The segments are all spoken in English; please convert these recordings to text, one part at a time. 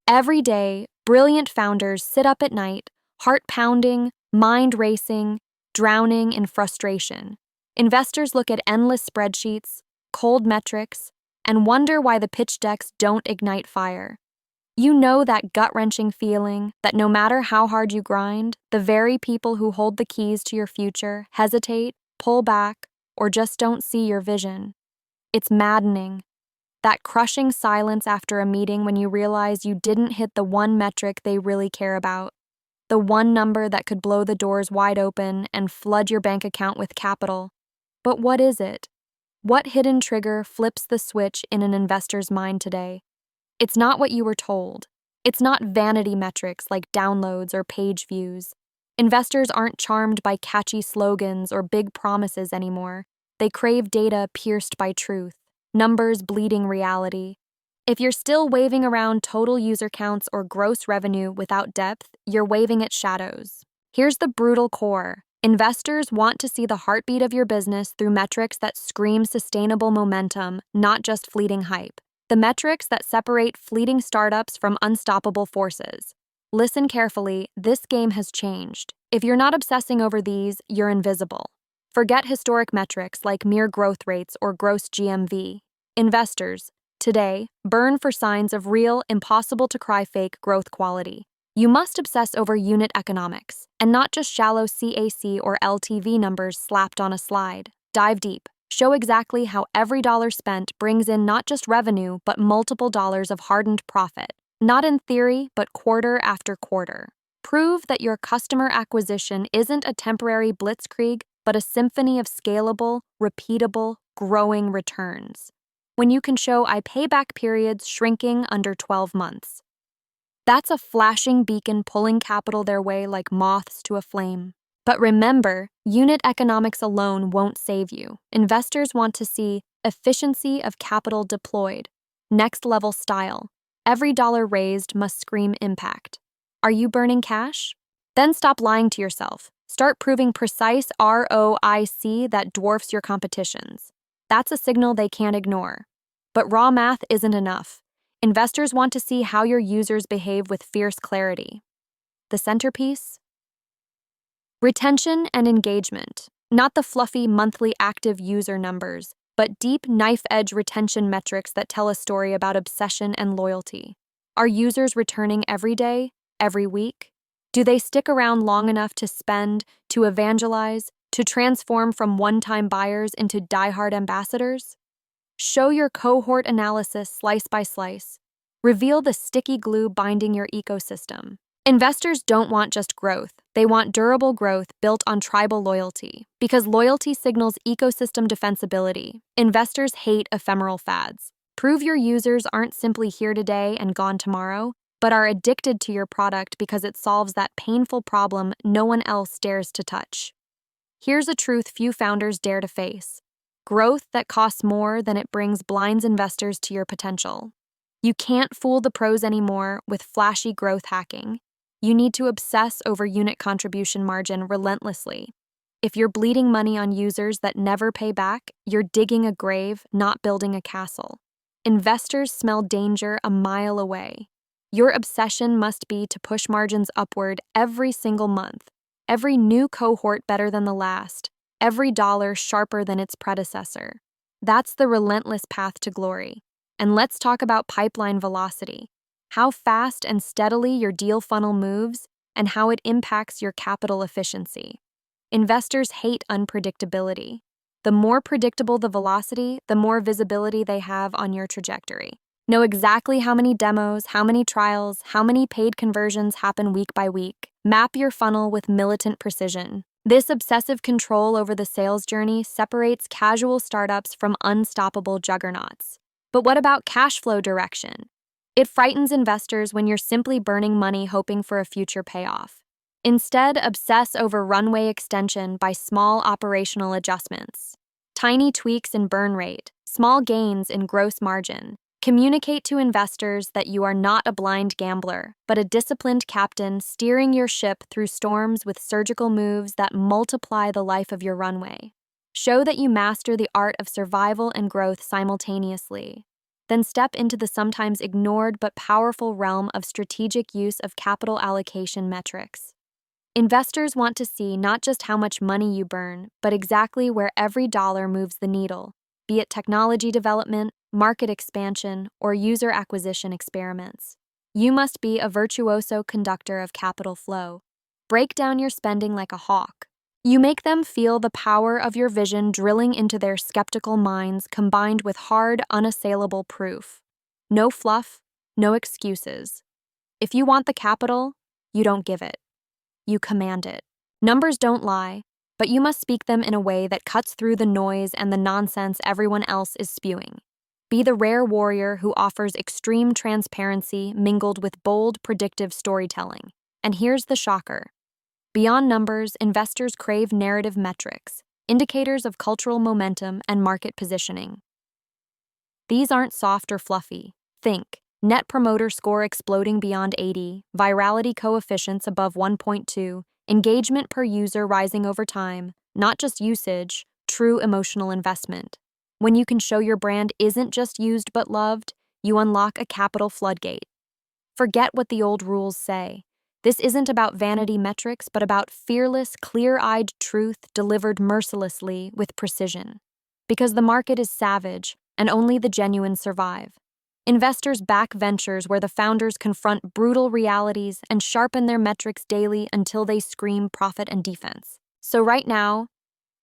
Every day, brilliant founders sit up at night, heart pounding, mind racing, drowning in frustration. Investors look at endless spreadsheets, cold metrics, and wonder why the pitch decks don't ignite fire. You know that gut-wrenching feeling that no matter how hard you grind, the very people who hold the keys to your future hesitate, pull back, or just don't see your vision. It's maddening. That crushing silence after a meeting when you realize you didn't hit the one metric they really care about, the one number that could blow the doors wide open and flood your bank account with capital. But what is it? What hidden trigger flips the switch in an investor's mind today? It's not what you were told. It's not vanity metrics like downloads or page views. Investors aren't charmed by catchy slogans or big promises anymore. They crave data pierced by truth, numbers bleeding reality. If you're still waving around total user counts or gross revenue without depth, you're waving at shadows. Here's the brutal core. Investors want to see the heartbeat of your business through metrics that scream sustainable momentum, not just fleeting hype. The metrics that separate fleeting startups from unstoppable forces. Listen carefully, this game has changed. If you're not obsessing over these, you're invisible. Forget historic metrics like mere growth rates or gross GMV. Investors, today, burn for signs of real, impossible-to-cry fake growth quality. You must obsess over unit economics, and not just shallow CAC or LTV numbers slapped on a slide. Dive deep. Show exactly how every dollar spent brings in not just revenue, but multiple dollars of hardened profit. Not in theory, but quarter after quarter. Prove that your customer acquisition isn't a temporary blitzkrieg, but a symphony of scalable, repeatable, growing returns. When you can show payback periods shrinking under 12 months. That's a flashing beacon pulling capital their way like moths to a flame. But remember, unit economics alone won't save you. Investors want to see efficiency of capital deployed, next-level style. Every dollar raised must scream impact. Are you burning cash? Then stop lying to yourself. Start proving precise ROIC that dwarfs your competition's. That's a signal they can't ignore. But raw math isn't enough. Investors want to see how your users behave with fierce clarity. The centerpiece? Retention and engagement, not the fluffy monthly active user numbers, but deep knife-edge retention metrics that tell a story about obsession and loyalty. Are users returning every day, every week? Do they stick around long enough to spend, to evangelize, to transform from one-time buyers into die-hard ambassadors? Show your cohort analysis slice by slice. Reveal the sticky glue binding your ecosystem. Investors don't want just growth, they want durable growth built on tribal loyalty. Because loyalty signals ecosystem defensibility, investors hate ephemeral fads. Prove your users aren't simply here today and gone tomorrow, but are addicted to your product because it solves that painful problem no one else dares to touch. Here's a truth few founders dare to face. Growth that costs more than it brings blinds investors to your potential. You can't fool the pros anymore with flashy growth hacking. You need to obsess over unit contribution margin relentlessly. If you're bleeding money on users that never pay back, you're digging a grave, not building a castle. Investors smell danger a mile away. Your obsession must be to push margins upward every single month, every new cohort better than the last, every dollar sharper than its predecessor. That's the relentless path to glory. And let's talk about pipeline velocity. How fast and steadily your deal funnel moves, and how it impacts your capital efficiency. Investors hate unpredictability. The more predictable the velocity, the more visibility they have on your trajectory. Know exactly how many demos, how many trials, how many paid conversions happen week by week. Map your funnel with militant precision. This obsessive control over the sales journey separates casual startups from unstoppable juggernauts. But what about cash flow direction? It frightens investors when you're simply burning money hoping for a future payoff. Instead, obsess over runway extension by small operational adjustments. Tiny tweaks in burn rate, small gains in gross margin. Communicate to investors that you are not a blind gambler, but a disciplined captain steering your ship through storms with surgical moves that multiply the life of your runway. Show that you master the art of survival and growth simultaneously. Then step into the sometimes ignored but powerful realm of strategic use of capital allocation metrics. Investors want to see not just how much money you burn, but exactly where every dollar moves the needle, be it technology development, market expansion, or user acquisition experiments. You must be a virtuoso conductor of capital flow. Break down your spending like a hawk. You make them feel the power of your vision drilling into their skeptical minds combined with hard, unassailable proof. No fluff, no excuses. If you want the capital, you don't give it. You command it. Numbers don't lie, but you must speak them in a way that cuts through the noise and the nonsense everyone else is spewing. Be the rare warrior who offers extreme transparency mingled with bold, predictive storytelling. And here's the shocker. Beyond numbers, investors crave narrative metrics, indicators of cultural momentum and market positioning. These aren't soft or fluffy. Think Net Promoter Score exploding beyond 80, virality coefficients above 1.2, engagement per user rising over time, not just usage, true emotional investment. When you can show your brand isn't just used but loved, you unlock a capital floodgate. Forget what the old rules say. This isn't about vanity metrics, but about fearless, clear-eyed truth delivered mercilessly with precision. Because the market is savage, and only the genuine survive. Investors back ventures where the founders confront brutal realities and sharpen their metrics daily until they scream profit and defense. So right now,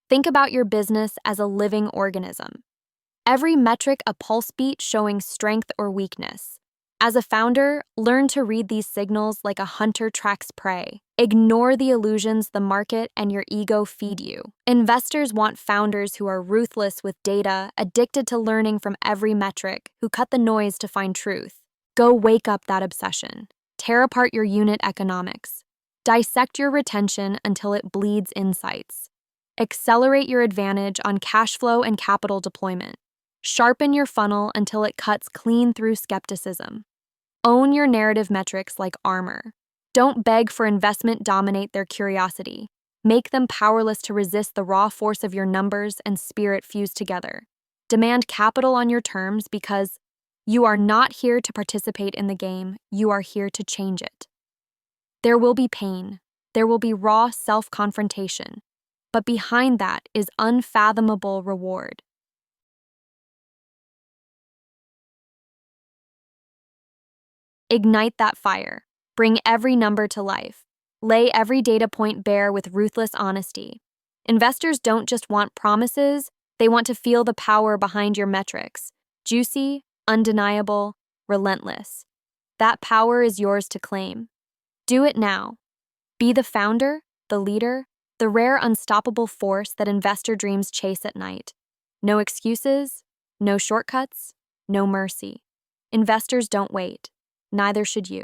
think about your business as a living organism. Every metric a pulse beat showing strength or weakness. As a founder, learn to read these signals like a hunter tracks prey. Ignore the illusions the market and your ego feed you. Investors want founders who are ruthless with data, addicted to learning from every metric, who cut the noise to find truth. Go wake up that obsession. Tear apart your unit economics. Dissect your retention until it bleeds insights. Accelerate your advantage on cash flow and capital deployment. Sharpen your funnel until it cuts clean through skepticism. Own your narrative metrics like armor. Don't beg for investment, dominate their curiosity. Make them powerless to resist the raw force of your numbers and spirit fused together. Demand capital on your terms because you are not here to participate in the game, you are here to change it. There will be pain. There will be raw self-confrontation. But behind that is unfathomable reward. Ignite that fire. Bring every number to life. Lay every data point bare with ruthless honesty. Investors don't just want promises, they want to feel the power behind your metrics. Juicy, undeniable, relentless. That power is yours to claim. Do it now. Be the founder, the leader, the rare unstoppable force that investor dreams chase at night. No excuses, no shortcuts, no mercy. Investors don't wait. Neither should you.